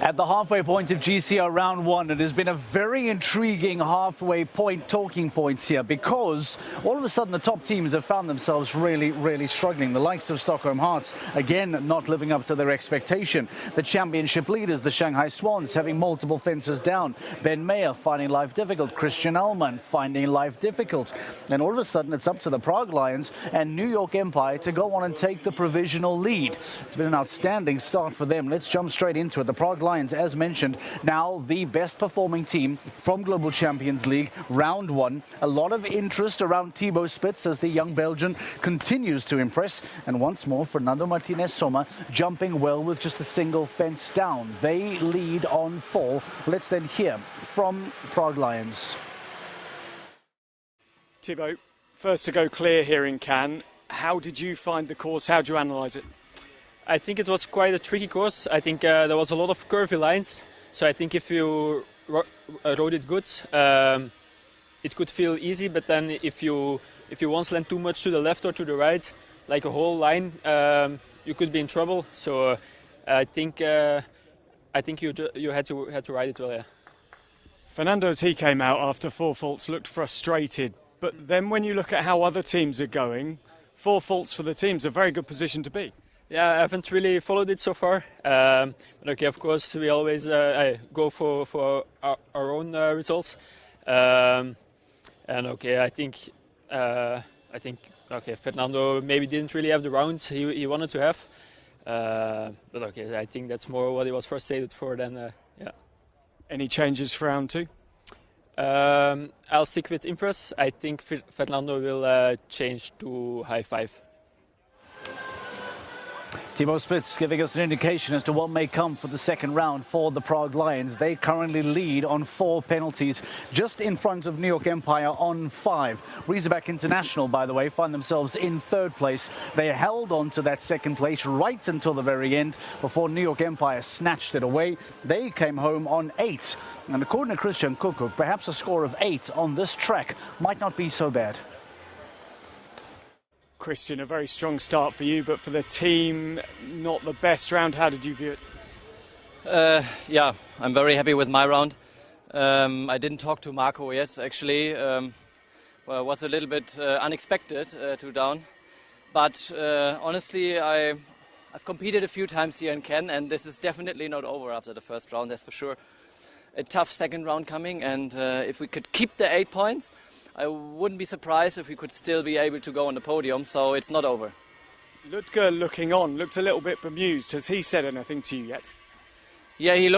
At the halfway point of GCL round one, it has been a very intriguing halfway point talking points here, because all of a sudden the top teams have found themselves really struggling. The likes of Stockholm Hearts, again, not living up to their expectation. The championship leaders, the Shanghai Swans, having multiple fences down. Ben Mayer finding life difficult. Christian Allman finding life difficult. And all of a sudden it's up to the Prague Lions and New York Empire to go on and take the provisional lead. It's been an outstanding start for them. Let's jump straight into it. The Prague Lions, as mentioned, now the best performing team from Global Champions League round one. A lot of interest around Thibaut Spitz as the young Belgian continues to impress. And once more, Fernando Martinez Soma jumping well with just a single fence down. They lead on 4. Let's then hear from Prague Lions. Thibaut, first to go clear here in Cannes. How did you find the course? How do you analyse it? I think it was quite a tricky course. I think there was a lot of curvy lines. So I think if you rode it good, it could feel easy. But then if you once land too much to the left or to the right, like a whole line, you could be in trouble. So I think you had to ride it well. Yeah. Fernando, as he came out after 4 faults, looked frustrated. But then when you look at how other teams are going, 4 faults for the team's a very good position to be. Yeah, I haven't really followed it so far. But okay, of course, we always go for our own results. And okay, I think Fernando maybe didn't really have the rounds he wanted to have. But okay, I think that's more what he was frustrated for than yeah. Any changes for round 2? I'll stick with Impress. I think Fernando will change to high 5. Thibaut Spitz giving us an indication as to what may come for the second round for the Prague Lions. They currently lead on 4 penalties, just in front of New York Empire on 5. Razorback International, by the way, find themselves in 3rd place. They held on to that 2nd place right until the very end before New York Empire snatched it away. They came home on 8. And according to Christian Kukuk, perhaps a score of 8 on this track might not be so bad. Christian, a very strong start for you, but for the team, not the best round. How did you view it? Yeah, I'm very happy with my round. I didn't talk to Marco yet, actually. Well, it was a little bit unexpected to down. But honestly, I've competed a few times here in Cannes, and this is definitely not over after the first round, that's for sure. A tough second round coming, and if we could keep the 8 points, I wouldn't be surprised if we could still be able to go on the podium, so it's not over. Ludger, looking on, looked a little bit bemused. Has he said anything to you yet? Yeah, he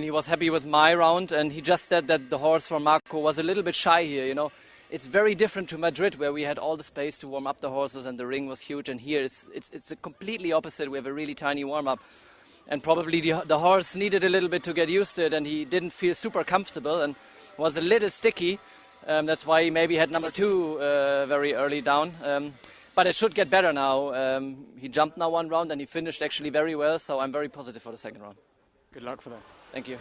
was happy with my round, and he just said that the horse from Marco was a little bit shy here, you know. It's very different to Madrid, where we had all the space to warm up the horses and the ring was huge, and here it's a completely opposite. We have a really tiny warm-up. And probably the horse needed a little bit to get used to it, and he didn't feel super comfortable and was a little sticky. That's why he maybe had number 2 very early down. But it should get better now. He jumped now 1 round and he finished actually very well, so I'm very positive for the second round. Good luck for them. Thank you.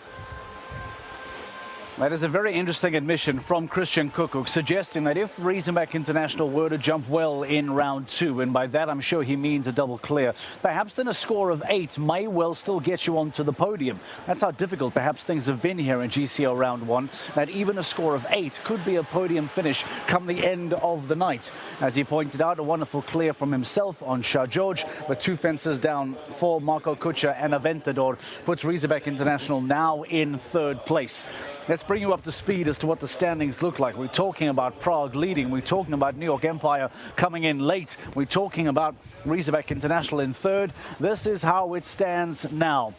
That is a very interesting admission from Christian Kukuk, suggesting that if Razorback International were to jump well in round 2, and by that I'm sure he means a double clear, perhaps then a score of 8 may well still get you onto the podium. That's how difficult perhaps things have been here in GCL round 1, that even a score of 8 could be a podium finish come the end of the night. As he pointed out, a wonderful clear from himself on Shah George, with 2 fences down for Marco Kutscher and Aventador, puts Razorback International now in 3rd place. Let's bring you up to speed as to what the standings look like. We're talking about Prague leading. We're talking about New York Empire coming in late. We're talking about Razorback International in 3rd. This is how it stands now.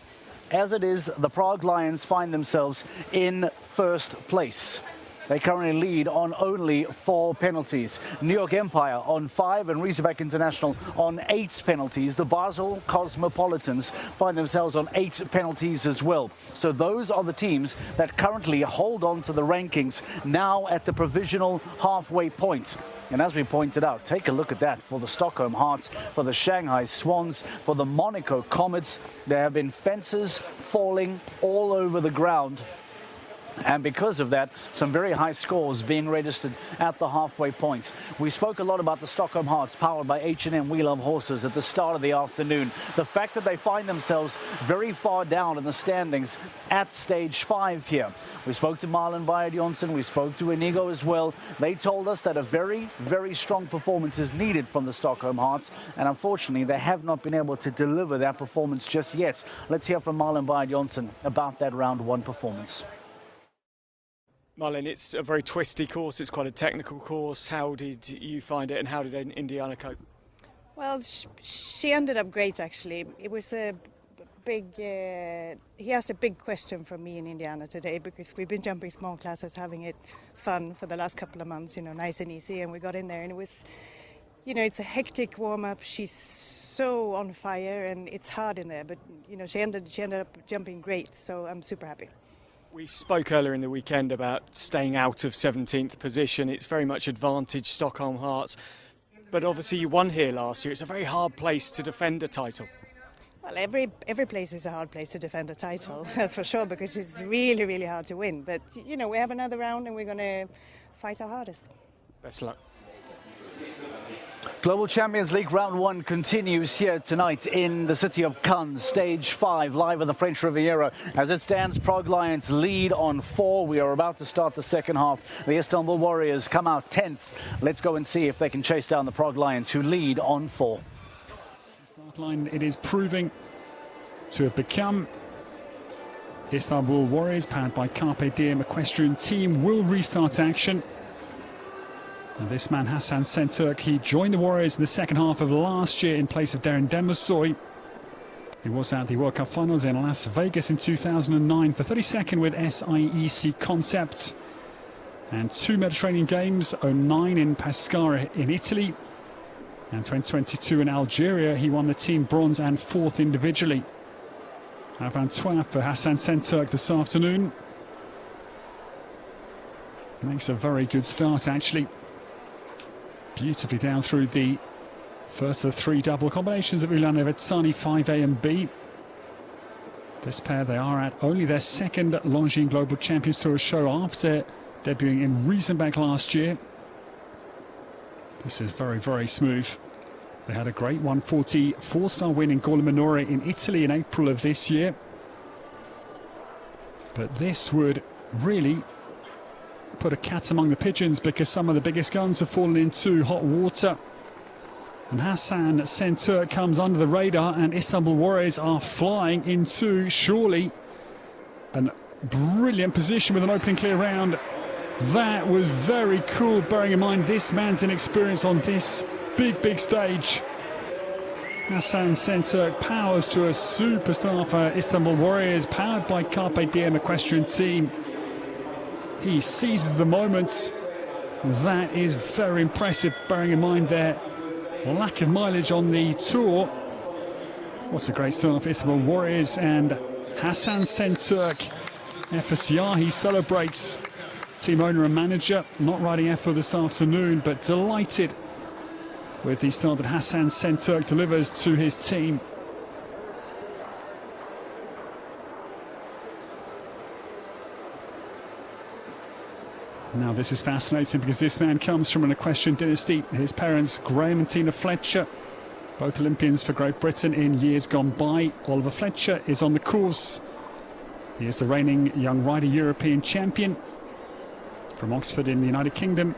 As it is, the Prague Lions find themselves in 1st place. They currently lead on only 4 penalties. New York Empire on 5 and Razorback International on 8 penalties. The Basel Cosmopolitans find themselves on 8 penalties as well. So those are the teams that currently hold on to the rankings now at the provisional halfway point. And as we pointed out, take a look at that for the Stockholm Hearts, for the Shanghai Swans, for the Monaco Comets. There have been fences falling all over the ground And because of that, some very high scores being registered at the halfway point. We spoke a lot about the Stockholm Hearts, powered by H&M We Love Horses, at the start of the afternoon. The fact that they find themselves very far down in the standings at stage 5 here. We spoke to Marlon Bayard-Jonsson, we spoke to Inigo as well. They told us that a very, very strong performance is needed from the Stockholm Hearts, and unfortunately they have not been able to deliver that performance just yet. Let's hear from Marlon Bayard-Jonsson about that round 1 performance. Marlon, it's a very twisty course, it's quite a technical course. How did you find it and how did Indiana cope? Well, she ended up great actually. It was a big, he asked a big question from me in Indiana today, because we've been jumping small classes, having it fun for the last couple of months, nice and easy, and we got in there and it was, it's a hectic warm-up. She's so on fire and it's hard in there, but she ended up jumping great, so I'm super happy. We spoke earlier in the weekend about staying out of 17th position. It's very much advantage Stockholm Hearts. But obviously you won here last year. It's a very hard place to defend a title. Well, every place is a hard place to defend a title, that's for sure, because it's really, really hard to win. But, we have another round and we're going to fight our hardest. Best luck. Global Champions League round 1 continues here tonight in the city of Cannes. Stage 5 live on the French Riviera. As it stands, Prague Lions lead on 4. We are about to start the second half. The Istanbul Warriors come out 10th. Let's go and see if they can chase down the Prague Lions, who lead on 4. Start line, it is proving to have become. Istanbul Warriors, powered by Carpe Diem Equestrian Team, will restart action. And this man, Hassan Şentürk, he joined the Warriors in the second half of last year in place of Darren Demisoy. He was at the World Cup Finals in Las Vegas in 2009 for 32nd with SIEC Concept. And 2 Mediterranean Games, 09 in Pescara in Italy. And 2022 in Algeria, he won the team bronze and 4th individually. Avant-toi for Hassan Şentürk this afternoon. Makes a very good start, actually. Beautifully down through the first of the 3 double combinations of Ulan Evetsani, 5A and B. This pair, they are at only their second Longines Global Champions Tour show after debuting in Riesenbeck last year. This is very, very smooth. They had a great 140 4-star win in Gorla Minore in Italy in April of this year. But this would really put a cat among the pigeons, because some of the biggest guns have fallen into hot water. And Hassan Şentürk comes under the radar, and Istanbul Warriors are flying into, surely, a brilliant position with an opening clear round. That was very cool, bearing in mind this man's inexperience on this big stage. Hassan Şentürk powers to a superstar for Istanbul Warriors, powered by Carpe Diem Equestrian Team. He seizes the moments. That is very impressive, bearing in mind their lack of mileage on the tour. What's a great start for Istanbul Warriors, and Hassan Şentürk, FSCR, he celebrates. Team owner and manager not riding F4 this afternoon, but delighted with the start that Hassan Şentürk delivers to his team. Now this is fascinating, because this man comes from an equestrian dynasty. His parents, Graham and Tina Fletcher, both Olympians for Great Britain in years gone by. Oliver Fletcher is on the course. He is the reigning young rider European champion from Oxford in the United Kingdom,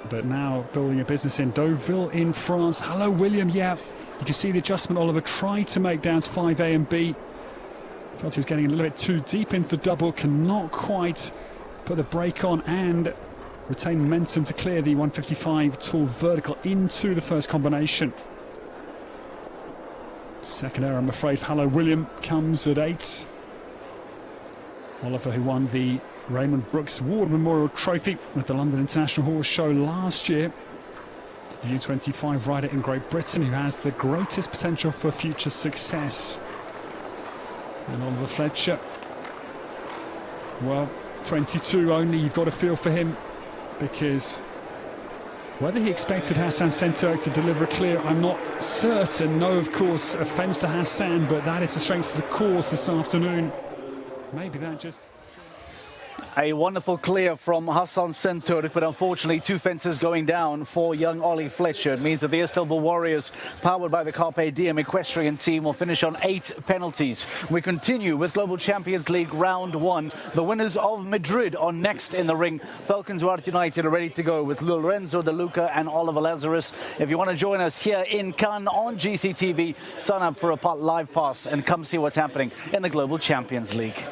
but now building a business in Deauville in France. Hello, William. Yeah, you can see the adjustment Oliver tried to make down to 5A and B. Felt he was getting a little bit too deep into the double, cannot quite put the brake on and retain momentum to clear the 155 tall vertical into the first combination. Second error, I'm afraid. Hello, William comes at 8. Oliver, who won the Raymond Brooks Ward Memorial Trophy at the London International Horse Show last year. The U25 rider in Great Britain, who has the greatest potential for future success. And Oliver Fletcher, well, 22 only, you've got to feel for him, because whether he expected Hassan Şentürk to deliver a clear, I'm not certain. No, of course, offence to Hassan, but that is the strength of the course this afternoon. Maybe that just... A wonderful clear from Hassan Senturk, but unfortunately 2 fences going down for young Ollie Fletcher. It means that the Istanbul Warriors, powered by the Carpe Diem equestrian team, will finish on 8 penalties. We continue with Global Champions League round 1. The winners of Madrid are next in the ring. Falcons Wart United are ready to go with Lorenzo De Luca and Oliver Lazarus. If you want to join us here in Cannes on GCTV, sign up for a live pass and come see what's happening in the Global Champions League.